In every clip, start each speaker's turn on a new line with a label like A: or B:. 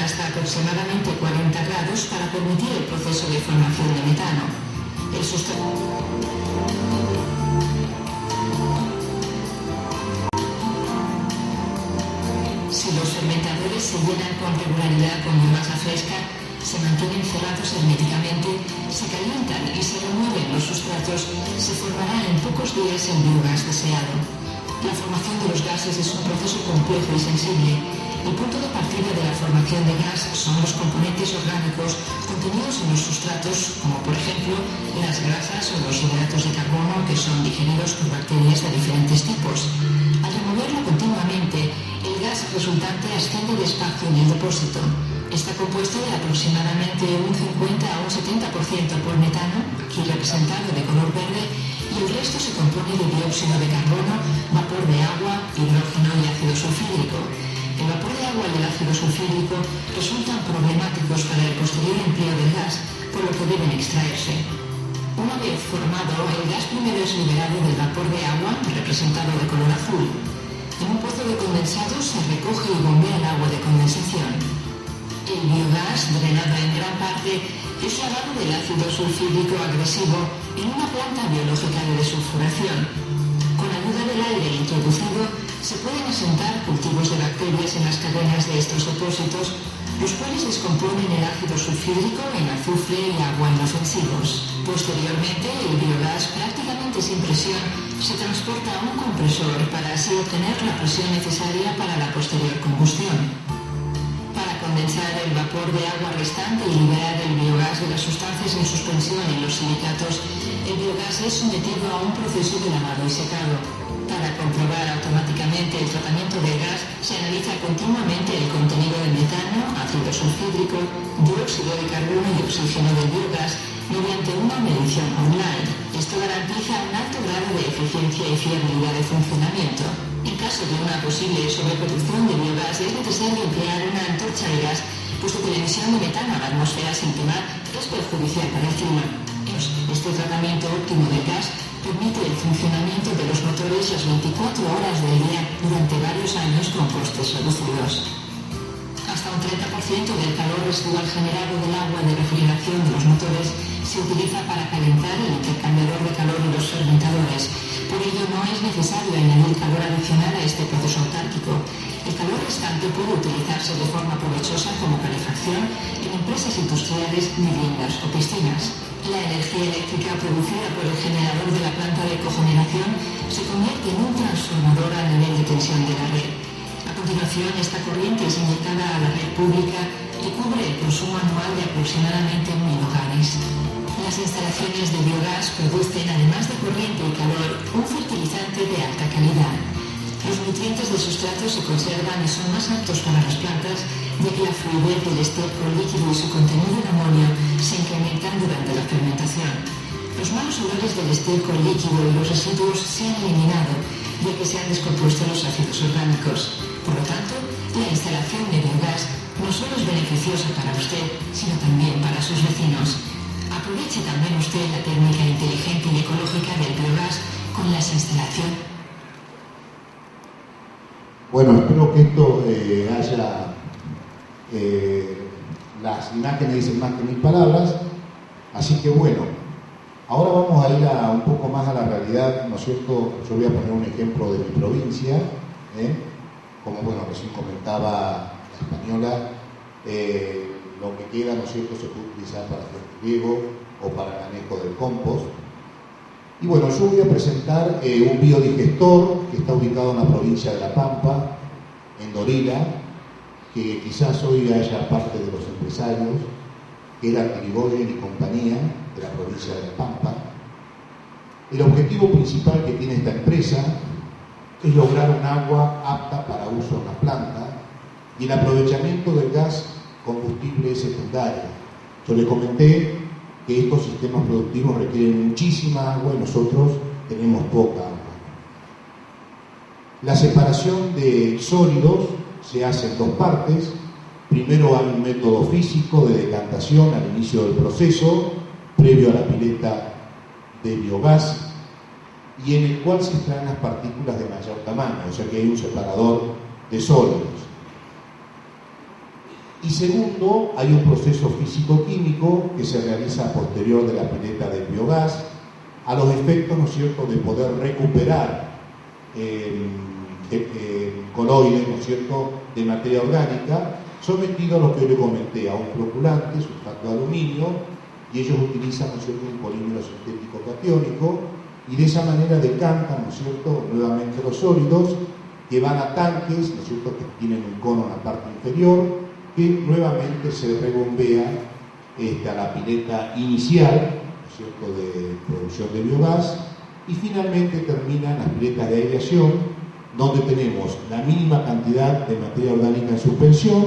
A: hasta aproximadamente 40 grados para permitir el proceso de formación de metano. El Si los fermentadores se llenan con regularidad con biomasa fresca, se mantienen cerrados herméticamente, se calientan y se remueven los sustratos, se formará en pocos días el biogás deseado. La formación de los gases es un proceso complejo y sensible. El punto de partida de la formación de gas son los componentes orgánicos contenidos en los sustratos, como por ejemplo las grasas o los hidratos de carbono que son digeridos por bacterias de diferentes tipos. Al removerlo continuamente, el gas resultante asciende despacio en el depósito. Está compuesto de aproximadamente un 50 a un 70% por metano, aquí representado de color verde, y el resto se compone de dióxido de carbono, vapor de agua, hidrógeno y ácido sulfídrico. El vapor de agua y el ácido sulfídrico resultan problemáticos para el posterior empleo del gas, por lo que deben extraerse. Una vez formado, el gas primero es liberado del vapor de agua, representado de color azul. En un pozo de condensado se recoge y bombea el agua de condensación. El biogás, drenado en gran parte, es lavado del ácido sulfídrico agresivo en una planta biológica de desulfuración. Con ayuda del aire introducido, se pueden asentar cultivos de bacterias en las cadenas de estos depósitos, los cuales descomponen el ácido sulfídrico en azufre y agua inofensivos. Posteriormente, el biogás, prácticamente sin presión, se transporta a un compresor para así obtener la presión necesaria para la posterior combustión. Para condensar el vapor de agua restante y liberar el biogás de las sustancias en suspensión en los silicatos, el biogás es sometido a un proceso de lavado y secado. Para comprobar automáticamente el tratamiento del gas, se analiza continuamente el contenido de metano, ácido sulfídrico, dióxido de carbono y oxígeno del biogás mediante una medición online. Esto garantiza un alto grado de eficiencia y fiabilidad de funcionamiento. En caso de una posible sobreproducción de biogás, es necesario emplear una antorcha de gas, puesto que la emisión de metano a la atmósfera sin quemar es perjudicial para el clima. Este tratamiento óptimo del gas permite el funcionamiento de los motores las 24 horas del día durante varios años con costes reducidos. Hasta un 30% del calor residual generado del agua de refrigeración de los motores se utiliza para calentar el intercambiador de calor y los fermentadores. Por ello, no es necesario añadir calor adicional a este proceso autárquico. El calor restante puede utilizarse de forma provechosa como calefacción en empresas industriales, viviendas o piscinas. La energía eléctrica producida por el generador de la planta de cogeneración se convierte en un transformador a nivel de tensión de la red. A continuación, esta corriente es inyectada a la red pública y cubre el consumo anual de aproximadamente 1.000 hogares. Las instalaciones de biogás producen, además de corriente y calor, un fertilizante de alta calidad. Los nutrientes del sustrato se conservan y son más aptos para las plantas, ya que la fluidez del estiércol líquido y su contenido en amonio se incrementan durante la fermentación. Los malos olores del estiércol líquido y los residuos se han eliminado, ya que se han descompuesto los ácidos orgánicos. Por lo tanto, la instalación de biogás no solo es beneficiosa para usted, sino también para sus vecinos. Aproveche también usted la técnica inteligente y ecológica del biogás con las instalaciones.
B: Bueno, espero que esto las imágenes dicen más que 1000 palabras, así que bueno, ahora vamos a ir un poco más a la realidad, ¿no es cierto? Yo voy a poner un ejemplo de mi provincia, como bueno, recién comentaba la española, lo que queda, ¿no es cierto?, se puede utilizar para hacer riego o para el manejo del compost. Y bueno, yo voy a presentar un biodigestor que está ubicado en la provincia de La Pampa, en Dorila, que quizás hoy haya parte de los empresarios, que era Irigoyen y compañía de la provincia de La Pampa. El objetivo principal que tiene esta empresa es lograr un agua apta para uso en la planta y el aprovechamiento del gas combustible secundario. Yo le comenté que estos sistemas productivos requieren muchísima agua y nosotros tenemos poca agua. La separación de sólidos se hace en dos partes. Primero hay un método físico de decantación al inicio del proceso, previo a la pileta de biogás, y en el cual se extraen las partículas de mayor tamaño, o sea que hay un separador de sólidos. Y segundo, hay un proceso físico-químico que se realiza posterior de la pileta del biogás, a los efectos, ¿no es cierto?, de poder recuperar coloides, ¿no es cierto?, de materia orgánica, sometido a lo que yo le comenté, a un floculante, sulfato de aluminio, y ellos utilizan, ¿no es cierto?, un polímero sintético catiónico, y de esa manera decantan, ¿no es cierto?, nuevamente los sólidos, que van a tanques, ¿no es cierto?, que tienen un cono en la parte inferior, que nuevamente se rebombea a la pileta inicial, ¿no es cierto?, de producción de biogás, y finalmente terminan las piletas de aireación, donde tenemos la mínima cantidad de materia orgánica en suspensión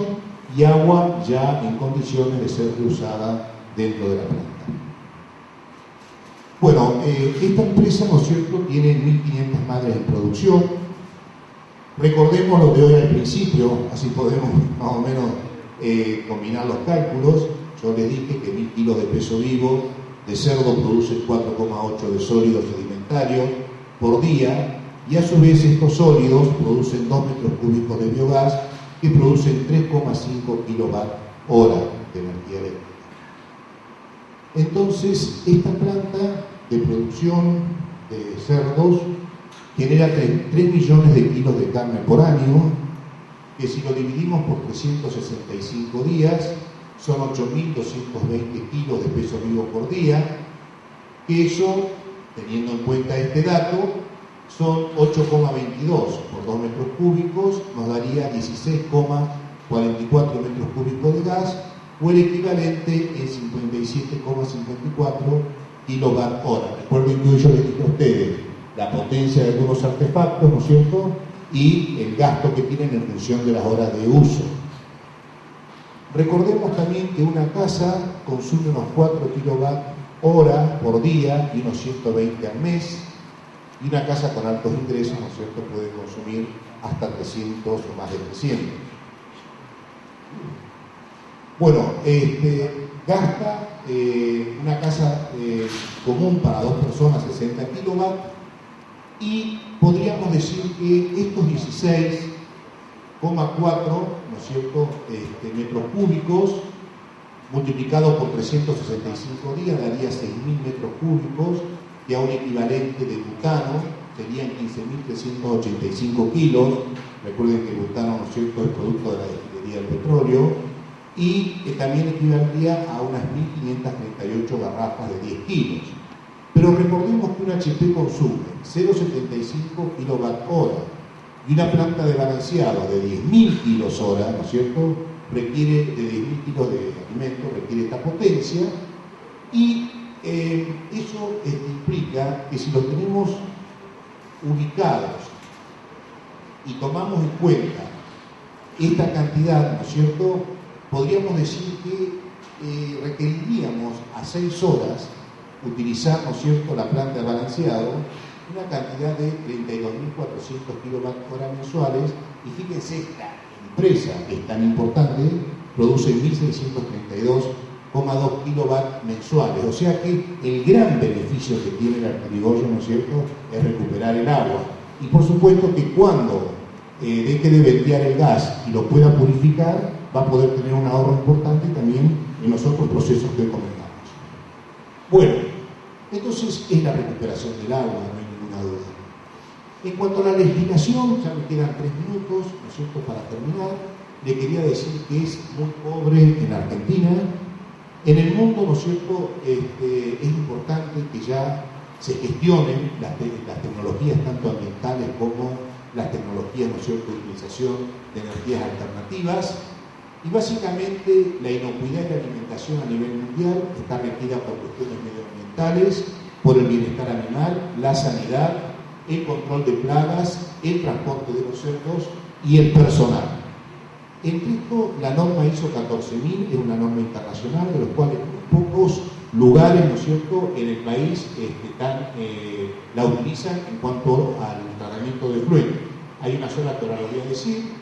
B: y agua ya en condiciones de ser reusada dentro de la planta. Bueno, esta empresa, ¿no es cierto?, tiene 1.500 madres en producción. Recordemos lo de hoy al principio, así podemos más o menos combinar los cálculos. Yo les dije que 1.000 kilos de peso vivo de cerdo produce 4,8 de sólido sedimentario por día, y a su vez estos sólidos producen 2 metros cúbicos de biogás que producen 3,5 kilowatt-hora de energía eléctrica. Entonces, esta planta de producción de cerdos genera 3 millones de kilos de carne por año, que si lo dividimos por 365 días, son 8.220 kilos de peso vivo por día, que eso, teniendo en cuenta este dato, son 8,22 por 2 metros cúbicos, nos daría 16,44 metros cúbicos de gas, o el equivalente en 57,54 kilowatt-hora. Recuerden que hoy yo les dije a ustedes la potencia de algunos artefactos, ¿no es cierto?, y el gasto que tienen en función de las horas de uso. Recordemos también que una casa consume unos 4 kilowatt-hora por día y unos 120 al mes, y una casa con altos ingresos, ¿no es cierto?, puede consumir hasta 300 o más de 300. Bueno, gasta una casa común para 2 personas 60 kilowatts, y podríamos decir que estos 16,4, ¿no es cierto?, metros cúbicos multiplicado por 365 días daría 6.000 metros cúbicos, que a un equivalente de butano serían 15.385 kilos. Recuerden que el butano, ¿no es cierto?, es producto de la destilería del petróleo, y que también equivaldría a unas 1.538 garrafas de 10 kilos. Pero recordemos que un HP consume 0,75 kilowatt-hora, y una planta de balanceado de 10.000 kilos hora, ¿no es cierto?, requiere de 10.000 kilos de alimento, requiere esta potencia, y eso implica que si los tenemos ubicados y tomamos en cuenta esta cantidad, ¿no es cierto?, podríamos decir que requeriríamos a 6 horas utilizar, ¿no es cierto?, la planta de balanceado, una cantidad de 32.400 kWh mensuales, y fíjense, esta empresa que es tan importante produce 1.632,2 kilowatts mensuales, o sea que el gran beneficio que tiene el Arquirigollo, ¿no es cierto?, es recuperar el agua, y por supuesto que cuando deje de ventear el gas y lo pueda purificar, va a poder tener un ahorro importante también en los otros procesos que comentamos. Bueno, entonces es la recuperación del agua, no hay ninguna duda. En cuanto a la legislación, ya me quedan 3 minutos, ¿no es cierto?, para terminar. Le quería decir que es muy pobre en Argentina. En el mundo, ¿no es cierto?, es importante que ya se gestionen las tecnologías tanto ambientales como las tecnologías, ¿no es cierto?, de utilización de energías alternativas. Y básicamente la inocuidad de la alimentación a nivel mundial está regida por cuestiones medioambientales, por el bienestar animal, la sanidad, el control de plagas, el transporte de los cerdos y el personal. Entre esto, la norma ISO 14000 es una norma internacional, de los cuales pocos lugares, ¿no es cierto?, en el país la utilizan en cuanto al tratamiento de efluentes. Hay una sola que ahora lo voy a decir.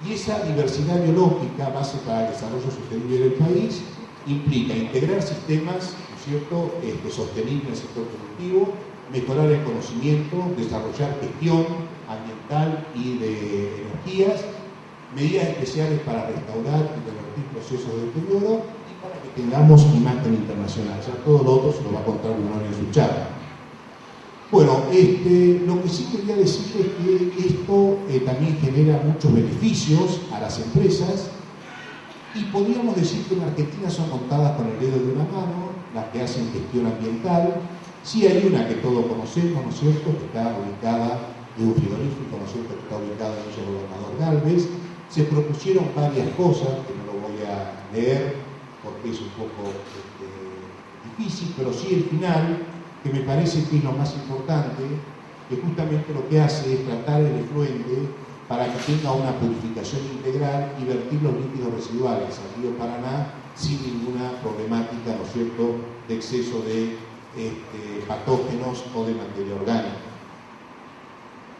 B: Y esa diversidad biológica, base para el desarrollo sostenible del país, implica integrar sistemas, ¿no es cierto?, sostenibles en el sector productivo, mejorar el conocimiento, desarrollar gestión ambiental y de energías, medidas especiales para restaurar y revertir procesos de deterioro y para que tengamos imagen internacional. Ya todo lo otro se lo va a contar Brunoni en su charla. Bueno, lo que sí quería decir es que esto también genera muchos beneficios a las empresas y podríamos decir que en Argentina son contadas con el dedo de una mano las que hacen gestión ambiental. Sí hay una que todos conocemos, ¿no es cierto?, que está ubicada en un frigorífico, ¿no es cierto?, que está ubicada en el Gobernador Galvez. Se propusieron varias cosas, que no lo voy a leer porque es un poco difícil, pero sí el final, que me parece que es lo más importante, que justamente lo que hace es tratar el efluente para que tenga una purificación integral y vertir los líquidos residuales al río Paraná sin ninguna problemática, ¿no es cierto?, de exceso de patógenos o de materia orgánica.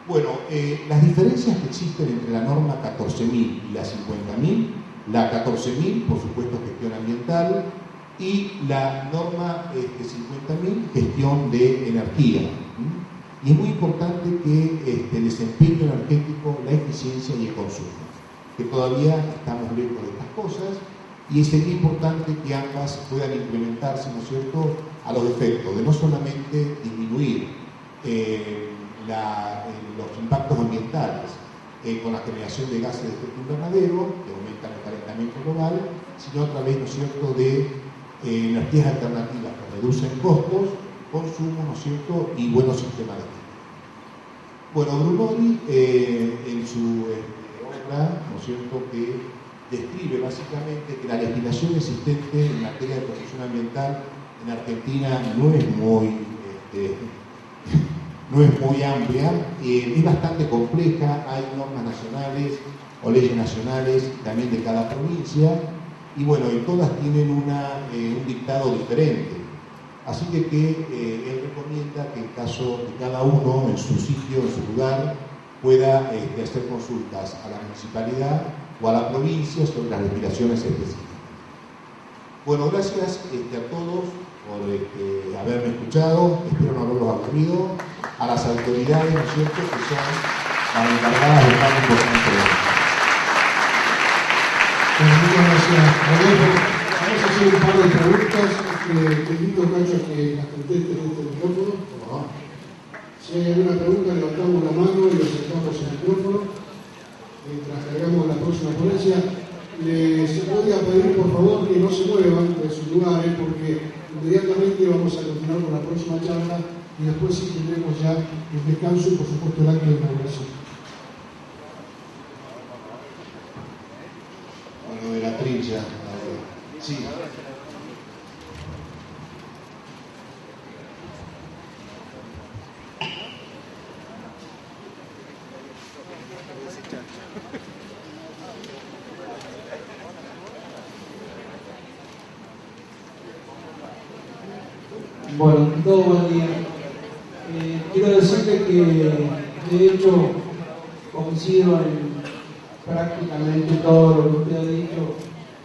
B: Bueno, las diferencias que existen entre la norma 14.000 y la 50.000, la 14.000, por supuesto, gestión ambiental, y la norma 50.000, gestión de energía. Y es muy importante que el desempeño energético, la eficiencia y el consumo, que todavía estamos lejos de estas cosas, y sería importante que ambas puedan implementarse, ¿no es cierto?, a los efectos de no solamente disminuir los impactos ambientales con la generación de gases de efecto invernadero, que aumentan el calentamiento global, sino a través, ¿no es cierto?, de energías alternativas que reducen costos, consumo, ¿no es cierto?, y buenos sistemas de gestión. Bueno, Brunoni, en su obra, ¿no es cierto?, que describe básicamente que la legislación existente en materia de protección ambiental en Argentina no es muy amplia, es bastante compleja, hay normas nacionales o leyes nacionales también de cada provincia, y bueno, y todas tienen un dictado diferente. Así que él recomienda que en caso de cada uno en su sitio, en su lugar, pueda hacer consultas a la municipalidad o a la provincia sobre las legislaciones específicas. Bueno, gracias a todos por haberme escuchado, espero no haberlos aburrido, a las autoridades, ¿no es cierto?, que son las encargadas de tan importante.
C: Bueno, muchas gracias, Rodolfo. Vamos a hacer un par de preguntas que invito a Cacho a que las conteste en este micrófono. Si hay alguna pregunta, levantamos la mano y le acercamos el micrófono. Mientras cargamos la próxima ponencia, se podría pedir por favor que no se muevan de sus lugares porque inmediatamente vamos a continuar con la próxima charla y después sí tendremos ya el descanso y por supuesto el acto de inauguración.
B: Bueno, de la trilla. Sí.
D: Bueno, todo buen día. Quiero decirle que de hecho coincido en prácticamente todo lo que usted ha dicho,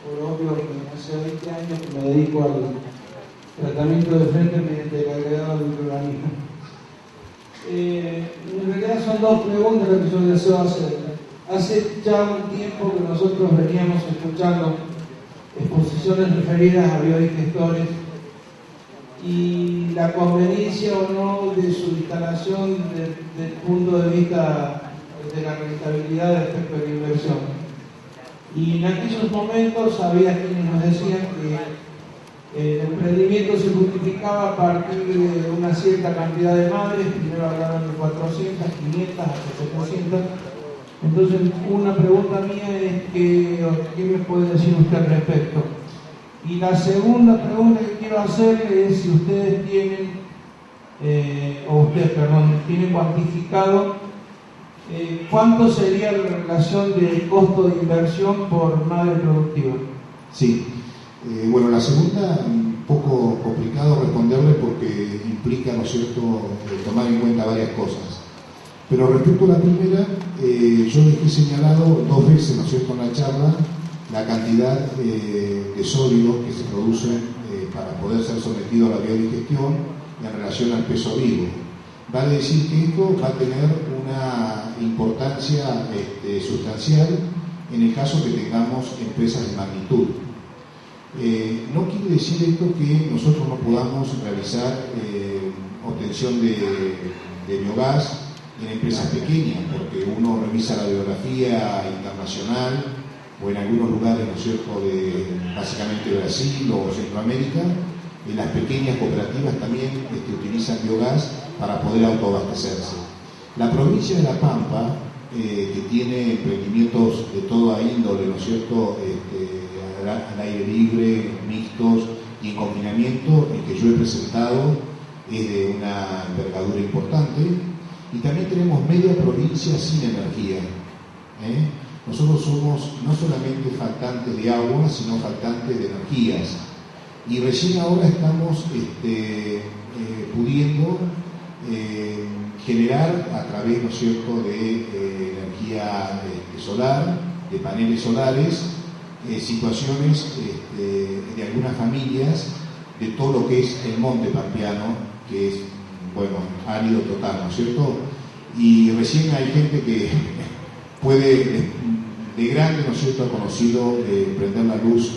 D: por obvio que hace 20 años que me dedico al tratamiento de frente mediante el agregado de microorganismos. En realidad son dos preguntas las que yo deseo hacer. Hace ya un tiempo que nosotros veníamos escuchando exposiciones referidas a biodigestores y la conveniencia o no de su instalación desde el punto de vista de la rentabilidad respecto a la inversión. Y en aquellos momentos había quienes nos decían que el emprendimiento se justificaba a partir de una cierta cantidad de madres, primero hablaban de 400, 500, hasta 700. Entonces, una pregunta mía es ¿qué me puede decir usted al respecto? Y la segunda pregunta que quiero hacerle es si ustedes tienen, tienen cuantificado cuánto sería la relación del costo de inversión por madre productiva.
B: Sí. Bueno, la segunda, un poco complicado responderle porque implica, ¿no es cierto?, tomar en cuenta varias cosas. Pero respecto a la primera, yo les he señalado dos veces, ¿no es cierto?, en la charla, la cantidad de sólidos que se producen para poder ser sometido a la biodigestión en relación al peso vivo. Vale decir que esto va a tener una importancia sustancial en el caso que tengamos empresas de magnitud. No quiere decir esto que nosotros no podamos realizar obtención de biogás en empresas pequeñas, porque uno revisa la biografía internacional o en algunos lugares, ¿no es cierto?, básicamente Brasil o Centroamérica, en las pequeñas cooperativas también utilizan biogás para poder autoabastecerse. La provincia de La Pampa, que tiene emprendimientos de toda índole, ¿no es cierto?, al aire libre, mixtos y en confinamiento, el que yo he presentado es de una envergadura importante, y también tenemos media provincia sin energía. Nosotros somos no solamente faltantes de agua, sino faltantes de energías, y recién ahora estamos pudiendo generar a través, ¿no es cierto?, de energía solar, de paneles solares, situaciones de algunas familias de todo lo que es el monte pampeano, que es, bueno, árido total, ¿no es cierto? Y recién hay gente que puede, de grande, ¿no es cierto?, ha conocido prender la luz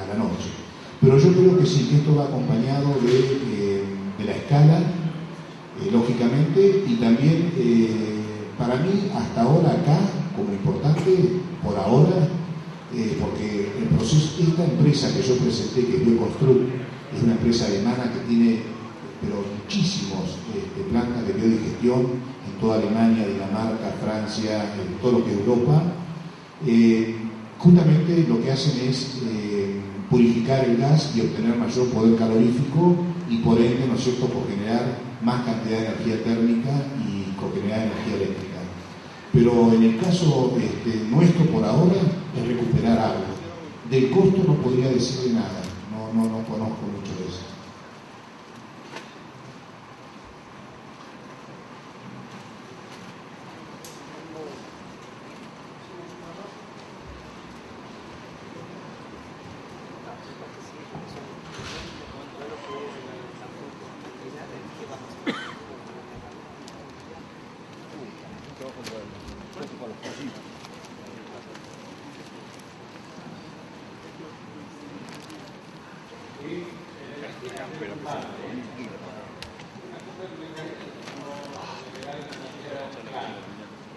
B: a la noche. Pero yo creo que sí, que esto va acompañado de la escala, lógicamente, y también, para mí, hasta ahora acá, como importante, por ahora, porque el proceso, esta empresa que yo presenté, que es Bioconstruct, es una empresa alemana que tiene muchísimos plantas de biodigestión en toda Alemania, Dinamarca, Francia, en todo lo que es Europa. Justamente lo que hacen es purificar el gas y obtener mayor poder calorífico y por ende, ¿no es cierto?, cogenerar más cantidad de energía térmica y cogenerar energía eléctrica. Pero en el caso nuestro por ahora es recuperar agua. Del costo no podría decirle nada, no conozco mucho de eso.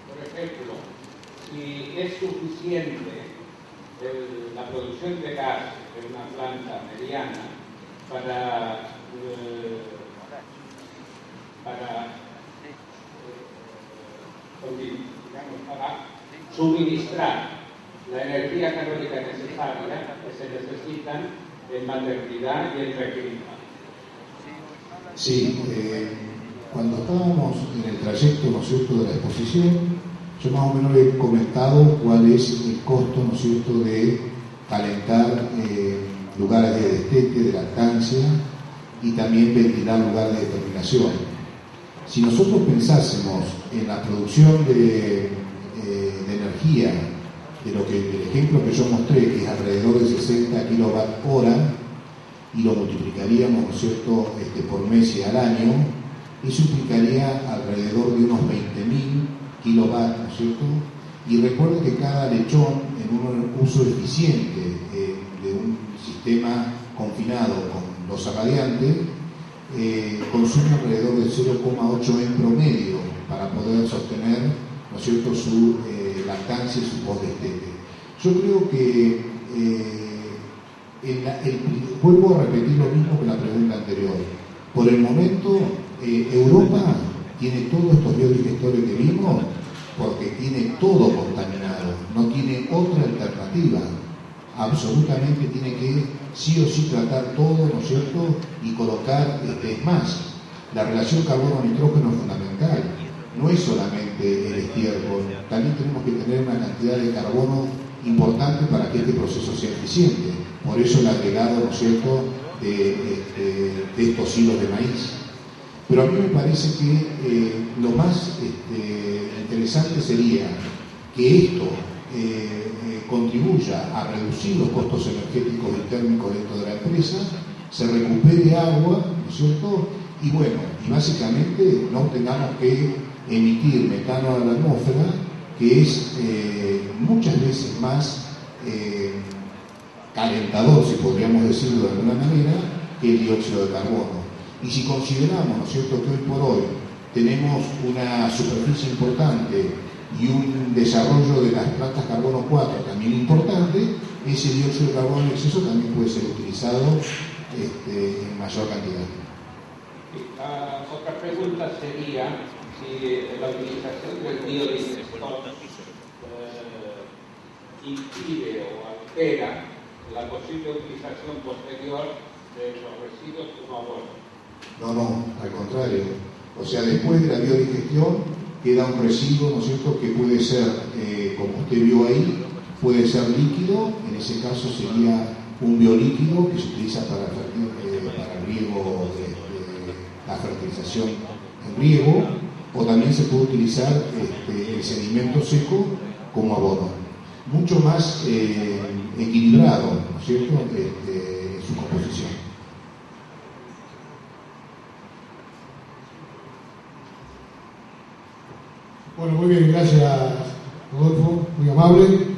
E: Por ejemplo, si es suficiente la producción de gas en una planta mediana para suministrar la energía calórica necesaria que se necesitan en maternidad y en fertilidad.
B: Sí, cuando estábamos en el trayecto, ¿no es cierto?, de la exposición, yo más o menos le he comentado cuál es el costo, ¿no es cierto?, de calentar lugares de destete, de lactancia, y también ventilar lugares de terminación. Si nosotros pensásemos en la producción de energía, del ejemplo que yo mostré, que es alrededor de 60 kWh, y lo multiplicaríamos, ¿no es cierto?, por mes y al año, eso implicaría alrededor de unos 20.000 kilovatios, ¿no es cierto? Y recuerden que cada lechón, en un uso eficiente de un sistema confinado con losa radiante, consume alrededor de 0,8 en promedio para poder sostener, ¿no es cierto?, su lactancia y su postdestete. Yo creo que vuelvo a repetir lo mismo que la pregunta anterior. Por el momento, Europa tiene todos estos biodigestores que vimos porque tiene todo contaminado, no tiene otra alternativa. Absolutamente tiene que sí o sí tratar todo, ¿no es cierto?, y colocar, es más, la relación carbono-nitrógeno es fundamental. No es solamente el estiércol, también tenemos que tener una cantidad de carbono importante para que este proceso sea eficiente. Por eso el agregado, ¿no es cierto?, de estos hilos de maíz. Pero a mí me parece que lo más interesante sería que esto contribuya a reducir los costos energéticos y térmicos dentro de la empresa, se recupere agua, ¿no es cierto?, y bueno, y básicamente no tengamos que emitir metano a la atmósfera, que es muchas veces más calentador, si podríamos decirlo de alguna manera, que el dióxido de carbono. Y si consideramos, ¿no es cierto?, que hoy por hoy tenemos una superficie importante y un desarrollo de las plantas carbono 4 también importante, ese dióxido de carbono en exceso también puede ser utilizado en mayor cantidad.
E: La otra pregunta sería si la utilización del biodiesel impide o altera la posible utilización posterior de los residuos como abono.
B: No, al contrario. O sea, después de la biodigestión queda un residuo, ¿no es cierto?, que puede ser, como usted vio ahí, puede ser líquido, en ese caso sería un biolíquido que se utiliza para el riego, la fertilización en riego, o también se puede utilizar el sedimento seco como abono. Mucho más equilibrado, ¿no es cierto?, su composición.
C: Bueno, muy bien, gracias Rodolfo, muy amable.